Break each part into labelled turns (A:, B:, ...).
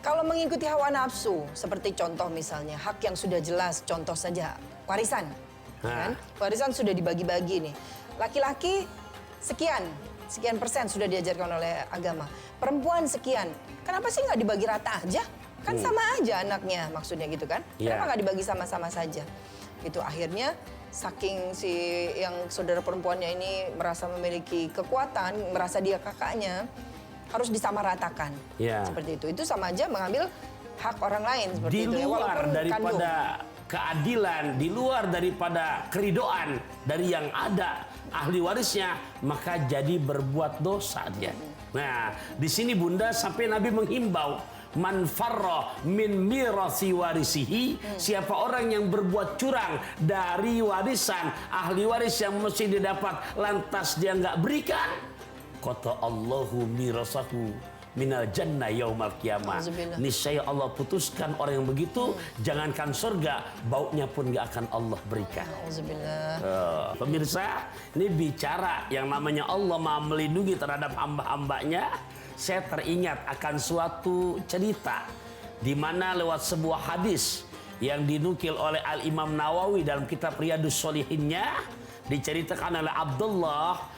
A: Kalau mengikuti hawa nafsu, seperti contoh misalnya hak yang sudah jelas, contoh saja warisan, kan? Warisan sudah dibagi-bagi nih. Laki-laki sekian persen sudah diajarkan oleh agama. Perempuan sekian, kenapa sih nggak dibagi rata aja? Kan sama aja anaknya, maksudnya gitu kan? Kenapa nggak dibagi sama-sama saja? Itu akhirnya saking si yang saudara perempuannya ini merasa memiliki kekuatan, merasa dia kakaknya, harus disamaratakan. Seperti itu sama aja mengambil hak orang lain seperti
B: di
A: itu ya,
B: luar
A: walaupun
B: daripada keadilan, di luar daripada keridoan dari yang ada ahli warisnya, maka jadi berbuat dosa dia. Nah, di sini Bunda sampai Nabi menghimbau, man farra min mirasi warisihi, siapa orang yang berbuat curang dari warisan ahli waris yang mesti didapat lantas dia nggak berikan, kata Allahu mirasahu minal jannah yaumal qiyamah. Niscaya Allah putuskan orang yang begitu, jangankan surga, baunya pun gak akan Allah berikan. Pemirsa, ini bicara yang namanya Allah Maha melindungi terhadap hamba-hambanya. Saya teringat akan suatu cerita di mana lewat sebuah hadis yang dinukil oleh Al-Imam Nawawi dalam kitab Riyadhus Shalihinnya, diceritakan oleh Abdullah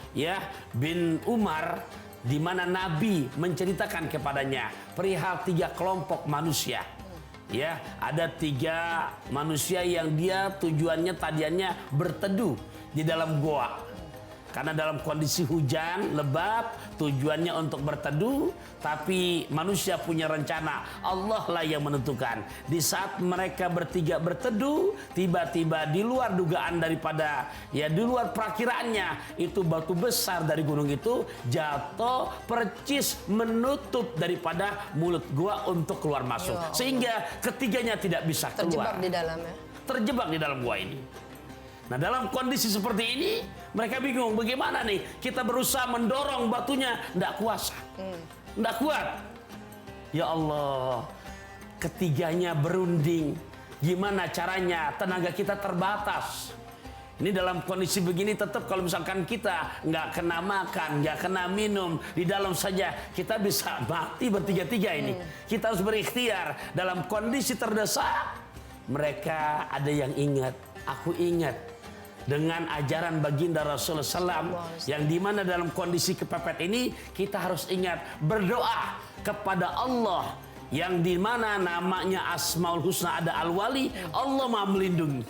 B: bin Umar, di mana Nabi menceritakan kepadanya perihal 3 kelompok manusia. Ada 3 manusia yang dia tujuannya tadiannya berteduh di dalam goa. Karena dalam kondisi hujan lebat, tujuannya untuk berteduh, tapi manusia punya rencana, Allah lah yang menentukan. Di saat mereka bertiga berteduh, tiba-tiba di luar dugaan daripada, di luar perakiraannya, itu batu besar dari gunung itu jatuh percis menutup daripada mulut gua untuk keluar masuk. Sehingga ketiganya tidak bisa keluar.
A: Terjebak di dalamnya.
B: Terjebak di dalam gua ini. Nah, dalam kondisi seperti ini, mereka bingung bagaimana nih kita berusaha mendorong batunya, tidak kuasa, tidak kuat. Ya Allah, ketiganya berunding. Gimana caranya? Tenaga kita terbatas. Ini dalam kondisi begini tetap kalau misalkan kita nggak kena makan, nggak kena minum, di dalam saja kita bisa mati bertiga-tiga ini. Kita harus berikhtiar dalam kondisi terdesak. Mereka ada yang ingat, aku ingat dengan ajaran baginda Rasulullah SAW, yang dimana dalam kondisi kepepet ini kita harus ingat berdoa kepada Allah yang dimana namanya Asmaul Husna, ada Al-Wali, Allah Maha melindungi.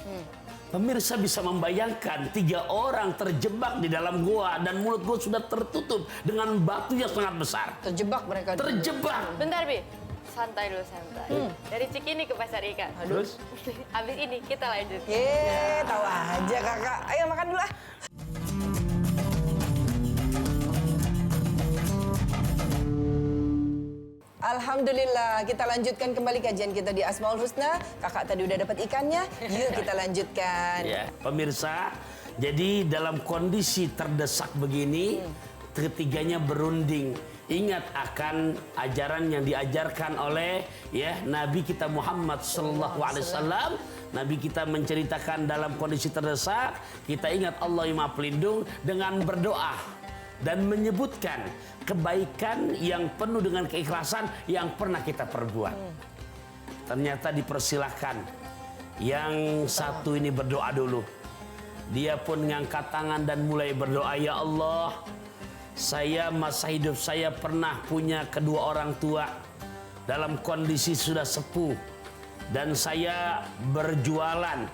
B: Pemirsa bisa membayangkan 3 orang terjebak di dalam gua dan mulut gua sudah tertutup dengan batu yang sangat besar.
A: Terjebak mereka.
B: Terjebak.
C: Bentar, Bi. Santai dulu, santai. Dari Cikini ke Pasar Ikan.
B: Terus?
C: Abis ini kita lanjut.
A: Tahu aja kakak. Ayo makan dulu ah. Alhamdulillah, kita lanjutkan kembali kajian kita di Asmaul Husna. Kakak tadi udah dapat ikannya, yuk kita lanjutkan.
B: Pemirsa, jadi dalam kondisi terdesak begini, ketiganya berunding. Ingat akan ajaran yang diajarkan oleh Nabi kita Muhammad sallallahu alaihi wasallam. Nabi kita menceritakan dalam kondisi terdesak, kita ingat Allah yang Maha Pelindung dengan berdoa dan menyebutkan kebaikan yang penuh dengan keikhlasan yang pernah kita perbuat. Ternyata dipersilahkan yang satu ini berdoa dulu. Dia pun ngangkat tangan dan mulai berdoa, ya Allah, saya masa hidup saya pernah punya kedua orang tua dalam kondisi sudah sepuh, dan saya berjualan.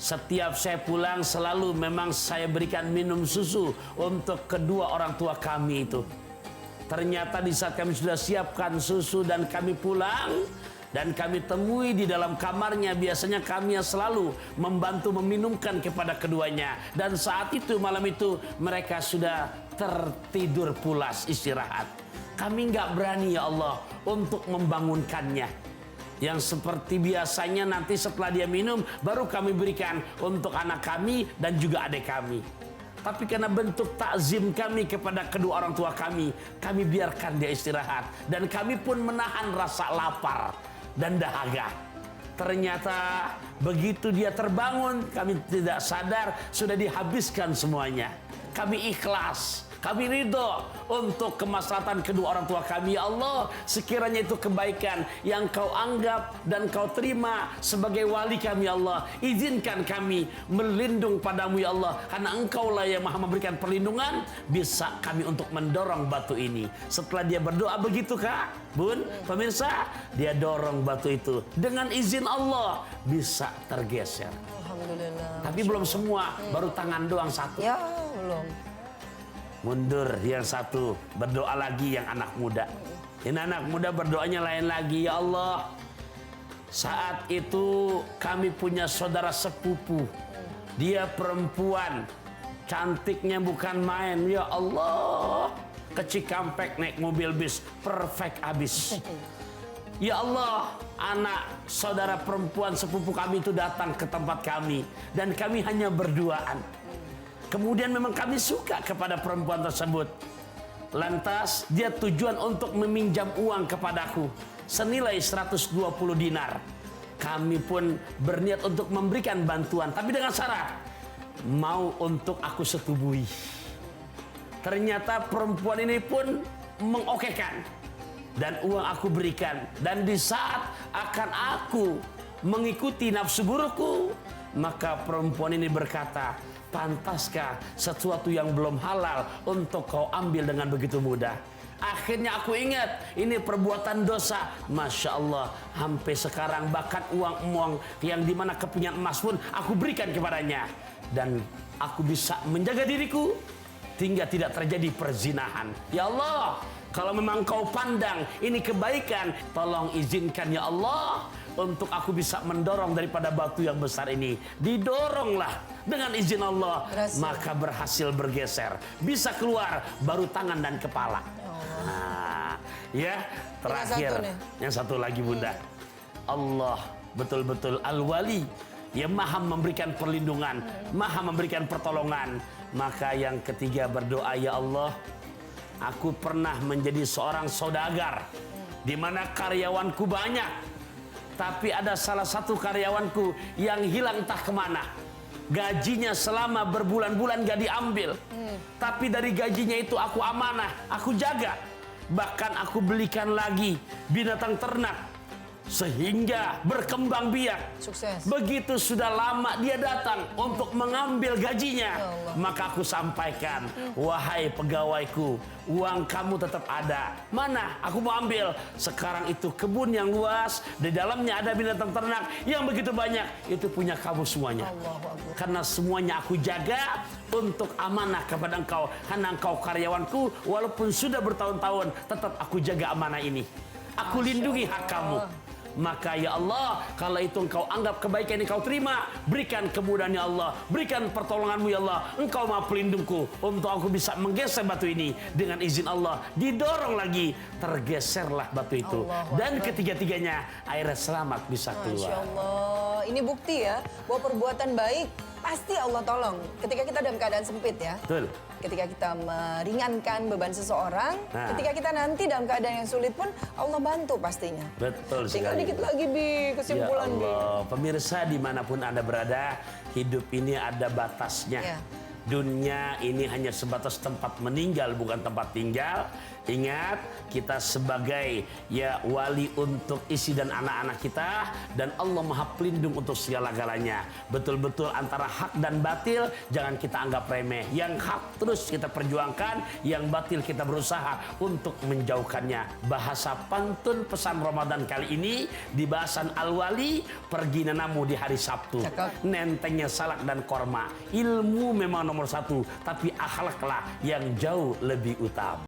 B: Setiap saya pulang selalu memang saya berikan minum susu untuk kedua orang tua kami itu. Ternyata di saat kami sudah siapkan susu dan kami pulang dan kami temui di dalam kamarnya, biasanya kami yang selalu membantu meminumkan kepada keduanya. Dan saat itu, malam itu, mereka sudah tertidur pulas istirahat. Kami nggak berani ya Allah untuk membangunkannya. Yang seperti biasanya nanti setelah dia minum, baru kami berikan untuk anak kami dan juga adik kami. Tapi karena bentuk takzim kami kepada kedua orang tua kami biarkan dia istirahat. Dan kami pun menahan rasa lapar dan dahaga. Ternyata begitu dia terbangun, kami tidak sadar sudah dihabiskan semuanya. Kami ikhlas Kami ridho untuk kemaslahatan kedua orang tua kami. Ya Allah, sekiranya itu kebaikan yang Kau anggap dan Kau terima sebagai wali kami. Ya Allah, izinkan kami melindung padamu ya Allah, karena Engkau lah yang maha memberikan perlindungan. Bisa kami untuk mendorong batu ini. Setelah dia berdoa begitu Kak, Bun, pemirsa, dia dorong batu itu dengan izin Allah bisa tergeser.
A: Alhamdulillah.
B: Tapi belum semua, baru tangan doang satu.
A: Ya, belum.
B: Mundur yang satu, berdoa lagi yang anak muda. Ini anak muda berdoanya lain lagi. Ya Allah, saat itu kami punya saudara sepupu. Dia perempuan, cantiknya bukan main. Ya Allah, ke Cikampek naik mobil bis, perfect abis. Ya Allah, anak saudara perempuan sepupu kami itu datang ke tempat kami. Dan kami hanya berduaan. Kemudian memang kami suka kepada perempuan tersebut. Lantas dia tujuan untuk meminjam uang kepadaku senilai 120 dinar. Kami pun berniat untuk memberikan bantuan, tapi dengan syarat mau untuk aku setubui. Ternyata perempuan ini pun mengokekan. Dan uang aku berikan. Dan di saat akan aku mengikuti nafsu burukku, maka perempuan ini berkata, pantaskah sesuatu yang belum halal untuk kau ambil dengan begitu mudah? Akhirnya aku ingat, ini perbuatan dosa. Masya Allah, sampai sekarang bahkan uang-uang yang dimana kepunyaan emas pun aku berikan kepadanya. Dan aku bisa menjaga diriku hingga tidak terjadi perzinahan. Ya Allah, kalau memang kau pandang ini kebaikan, tolong izinkan ya Allah untuk aku bisa mendorong daripada batu yang besar ini. Didoronglah dengan izin Allah, maka berhasil bergeser. Bisa keluar baru tangan dan kepala. Nah, ya terakhir yang satu lagi Bunda. Allah betul-betul Al-Wali yang maha memberikan perlindungan, maha memberikan pertolongan. Maka yang ketiga berdoa, ya Allah, aku pernah menjadi seorang saudagar di mana karyawanku banyak, tapi ada salah satu karyawanku yang hilang entah kemana. Gajinya selama berbulan-bulan gak diambil, tapi dari gajinya itu aku amanah, aku jaga. Bahkan aku belikan lagi binatang ternak sehingga berkembang biak.
A: Sukses.
B: Begitu sudah lama dia datang untuk mengambil gajinya, maka aku sampaikan, wahai pegawaiku, uang kamu tetap ada. Mana? Aku mau ambil. Sekarang itu kebun yang luas, di dalamnya ada binatang ternak yang begitu banyak. Itu punya kamu semuanya. Karena semuanya aku jaga untuk amanah kepada engkau. Karena engkau karyawanku, walaupun sudah bertahun-tahun, tetap aku jaga amanah ini. Aku lindungi hak kamu. Maka ya Allah, kalau itu engkau anggap kebaikan yang kau terima, berikan kemudahan ya Allah, berikan pertolonganmu ya Allah. Engkau maha pelindungku untuk aku bisa menggeser batu ini. Dengan izin Allah, didorong lagi, tergeserlah batu itu. Dan ketiga-tiganya air selamat bisa keluar.
A: Masya Allah, ini bukti ya bahwa perbuatan baik pasti Allah tolong. Ketika kita dalam keadaan sempit ya.
B: Betul.
A: Ketika kita meringankan beban seseorang, ketika kita nanti dalam keadaan yang sulit pun Allah bantu pastinya.
B: Betul sekali.
A: Tinggal dikit lagi Bi, kesimpulan
B: ya Allah. Pemirsa dimanapun Anda berada, hidup ini ada batasnya.
A: Ya.
B: Dunia ini hanya sebatas tempat meninggal, bukan tempat tinggal. Ingat, kita sebagai ya wali untuk isi dan anak-anak kita, dan Allah maha pelindung untuk segala-galanya. Betul-betul antara hak dan batil jangan kita anggap remeh. Yang hak terus kita perjuangkan, yang batil kita berusaha untuk menjauhkannya. Bahasa pantun pesan Ramadan kali ini di bahasan Al-Wali, pergi nanamu di hari Sabtu.
A: Cakep.
B: Nentengnya salak dan korma. Ilmu memang nomor satu, tapi akhlaklah yang jauh lebih utama.